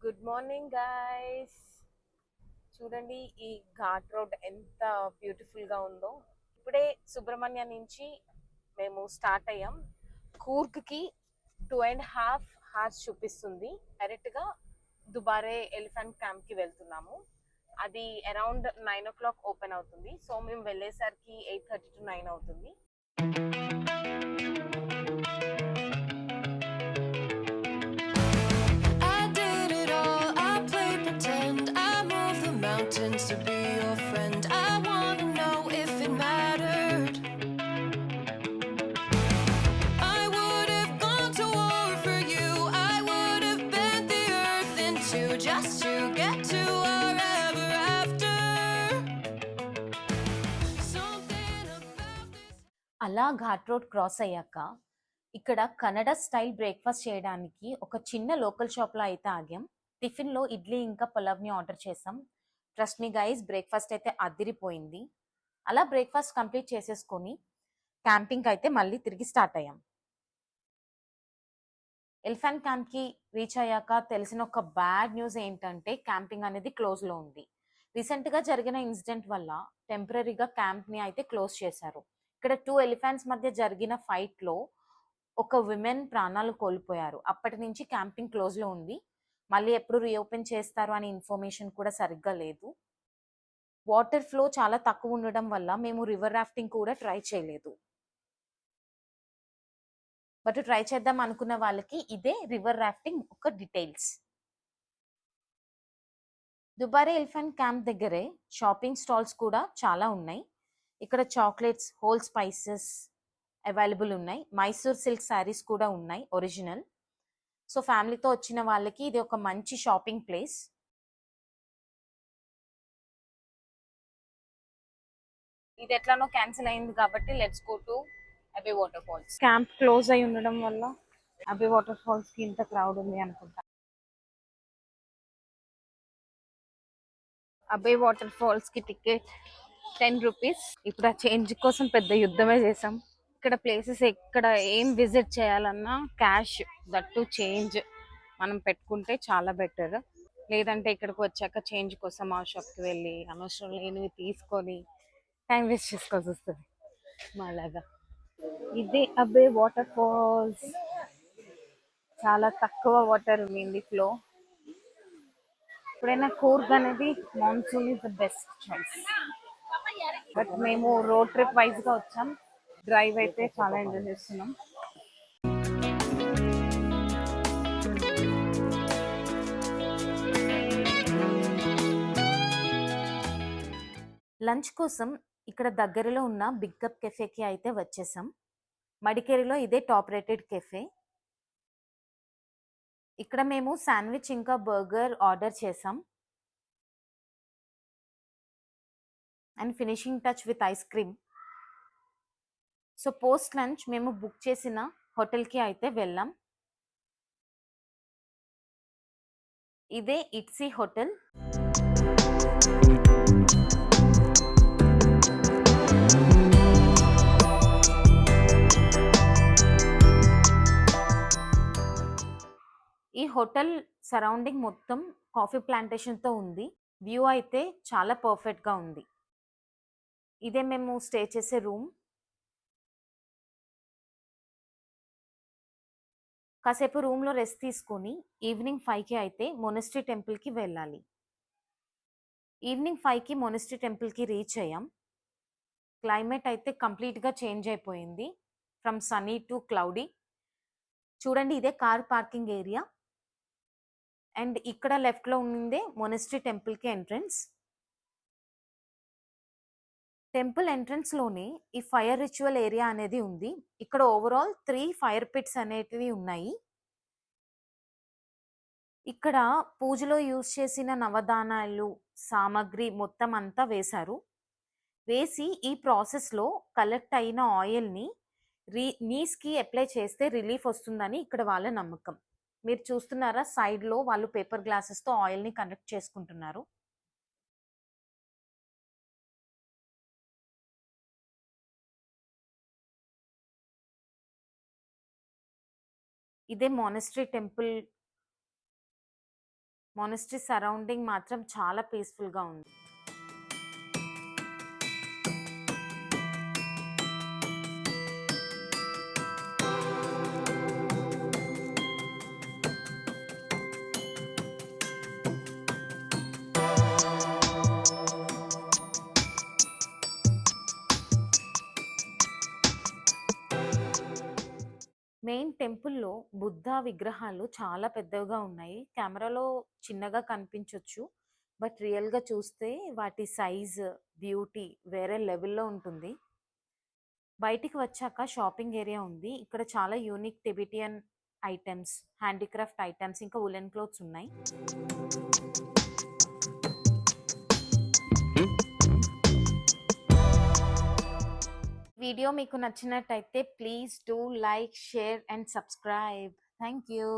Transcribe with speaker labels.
Speaker 1: Good morning guys. చూడండి ఈ ghat road ఎంత బ్యూటిఫుల్ గా ఉందో. ఇప్పుడే సుబ్రహ్మణ్య నుంచి మేము స్టార్ట్ అయ్యాం. కూర్గ్ కి 2.5 hours చూపిస్తుంది. డైరెక్ట్ గా దుబారే ఎలిఫెంట్ క్యాంప్ కి వెళ్తున్నాము. అది అరౌండ్ 9 o'clock ఓపెన్ అవుతుంది. సో మేము వెళ్ళేసరికి 8:30 to 9 అవుతుంది.
Speaker 2: I did it all, I played pretend. I moved the mountains to be your friend. I wanna know if it mattered. I would have gone to war for you. I would have bent the earth in two just to get to our ever after. Something about this.
Speaker 1: అలా ghat road cross అయ్యాక ఇక్కడ Kannada style breakfast చేయడానికి ఒక చిన్న local shop లో అయితే ఆగాం. Tiffin లో ఇడ్లీ ఇంకా పులావ్ ని ఆర్డర్ చేసాం. ట్రస్ట్ మీ గైస్, బ్రేక్ఫాస్ట్ అయితే అదిరిపోయింది. అలా బ్రేక్ఫాస్ట్ కంప్లీట్ చేసేసుకొని క్యాంపింగ్ అయితే మళ్ళీ తిరిగి స్టార్ట్ అయ్యాం. ఎలిఫెంట్ క్యాంప్ కి రీచ్ అయ్యాక తెలిసిన ఒక బ్యాడ్ న్యూస్ ఏంటంటే క్యాంపింగ్ అనేది క్లోజ్ లో ఉంది. రీసెంట్ గా జరిగిన ఇన్సిడెంట్ వల్ల టెంపరీగా క్యాంప్ ని అయితే క్లోజ్ చేశారు. ఇక్కడ 2 ఎలిఫెంట్స్ మధ్య జరిగిన ఫైట్ లో ఒక విమెన్ ప్రాణాలు కోల్పోయారు. అప్పటి నుంచి క్యాంపింగ్ క్లోజ్ లో ఉంది. మళ్ళీ ఎప్పుడు రీఓపెన్ చేస్తారు అనే ఇన్ఫర్మేషన్ కూడా సరిగ్గా లేదు. వాటర్ ఫ్లో చాలా తక్కువ ఉండడం వల్ల మేము రివర్ రాఫ్టింగ్ కూడా ట్రై చేయలేదు. బట్ ట్రై చేద్దాం అనుకున్న వాళ్ళకి ఇదే రివర్ రాఫ్టింగ్ ఒక డీటెయిల్స్. దుబారే ఎలిఫెంట్ క్యాంప్ దగ్గరే షాపింగ్ స్టాల్స్ కూడా చాలా ఉన్నాయి. ఇక్కడ చాక్లెట్స్, హోల్ స్పైసెస్ అవైలబుల్ ఉన్నాయి. మైసూర్ సిల్క్ శారీస్ కూడా ఉన్నాయి ఒరిజినల్. సో ఫ్యామిలీతో వచ్చిన వాళ్ళకి ఇది ఒక మంచి షాపింగ్ ప్లేస్. ఇది ఎట్లానో క్యాన్సిల్ అయింది కాబట్టి let's go to Abbey waterfalls. Camp close అయి ఉండడం వల్ల అబే వాటర్ ఫాల్స్ కి ఇంత క్రౌడ్ ఉంది అనుకుంటా. అబే వాటర్ ఫాల్స్ కి టికెట్ 10 రూపీస్. ఇప్పుడు ఆ చేంజ్ కోసం పెద్ద యుద్ధమే చేసాం. ఇక్కడ ప్లేసెస్ ఎక్కడ ఏం విజిట్ చేయాలన్నా క్యాష్, దట్టు చేంజ్ మనం పెట్టుకుంటే చాలా బెటర్. లేదంటే ఇక్కడికి వచ్చాక చేంజ్ కోసం ఆ షాప్కి వెళ్ళి అనవసరం లేనివి తీసుకొని టైం వేస్ట్ చేసుకోవాల్సి వస్తుంది మాలాగా. ఇదే అబ్బే వాటర్ ఫాల్స్. చాలా తక్కువ వాటర్ ఉంది ఫ్లో. ఎప్పుడైనా కూర్గ్ అనేది monsoon is the best choice. But మేము రోడ్ ట్రిప్ వైజ్ గా వచ్చాం. డ్రైవ్ అయితే చాలా ఎంజాయ్ చేస్తున్నాం. లంచ్ కోసం ఇక్కడ దగ్గరలో ఉన్న బిగ్ కప్ కెఫేకి అయితే వచ్చేసాం. మడికేరిలో ఇదే టాప్ రేటెడ్ కెఫే. ఇక్కడ మేము శాండ్విచ్ ఇంకా బర్గర్ ఆర్డర్ చేసాం. And finishing touch with ice cream. So post lunch మేము బుక్ చేసిన హోటల్కి అయితే వెళ్ళాం. ఇదే ఇట్సీ హోటల్. ఈ హోటల్ సరౌండింగ్ మొత్తం కాఫీ ప్లాంటేషన్తో ఉంది. వ్యూ అయితే చాలా పర్ఫెక్ట్గా ఉంది. ఇదే మేము స్టే చేసే రూమ్. కాసేపు రూమ్లో రెస్ట్ తీసుకొని ఈవినింగ్ 5కి అయితే మొనస్ట్రీ టెంపుల్కి వెళ్ళాలి. ఈవినింగ్ 5కి మొనస్ట్రీ టెంపుల్కి రీచ్ అయ్యాం. క్లైమేట్ అయితే కంప్లీట్గా చేంజ్ అయిపోయింది. From Sunny to cloudy. చూడండి ఇదే కార్ పార్కింగ్ ఏరియా. అండ్ ఇక్కడ లెఫ్ట్లో ఉందే మొనస్ట్రీ టెంపుల్కి ఎంట్రన్స్. టెంపుల్ ఎంట్రన్స్లోనే ఈ ఫైర్ రిచువల్ ఏరియా అనేది ఉంది. ఇక్కడ ఓవరాల్ 3 ఫైర్ పిట్స్ అనేటివి ఉన్నాయి. ఇక్కడ పూజలో యూజ్ చేసిన నవధానాలు సామాగ్రి మొత్తం అంతా వేశారు. వేసి ఈ ప్రాసెస్లో కలెక్ట్ అయిన ఆయిల్ని నీస్కి అప్లై చేస్తే రిలీఫ్ వస్తుందని ఇక్కడ వాళ్ళ నమ్మకం. మీరు చూస్తున్నారా సైడ్లో వాళ్ళు పేపర్ గ్లాసెస్తో ఆయిల్ని కనెక్ట్ చేసుకుంటున్నారు. ఇదే మానస్ట్రీ టెంపుల్ మొనస్ట్రీ సరౌండింగ్ మాత్రం చాలా పీస్ఫుల్గా ఉంది. మెయిన్ టెంపుల్‌లో బుద్ధ విగ్రహాలు చాలా పెద్దవిగా ఉన్నాయి. కెమెరాలో చిన్నగా కనిపించొచ్చు. బట్ రియల్‌గా చూస్తే వాటి సైజ్, బ్యూటీ వేరే లెవెల్‌లో ఉంటుంది. బయటికి వచ్చాక షాపింగ్ ఏరియా ఉంది. ఇక్కడ చాలా unique Tibetan items, handicraft items ఇంకా వూలెన్ క్లోత్స్ ఉన్నాయి. వీడియో మీకు నచ్చినట్టయితే please do like, share and subscribe. Thank you.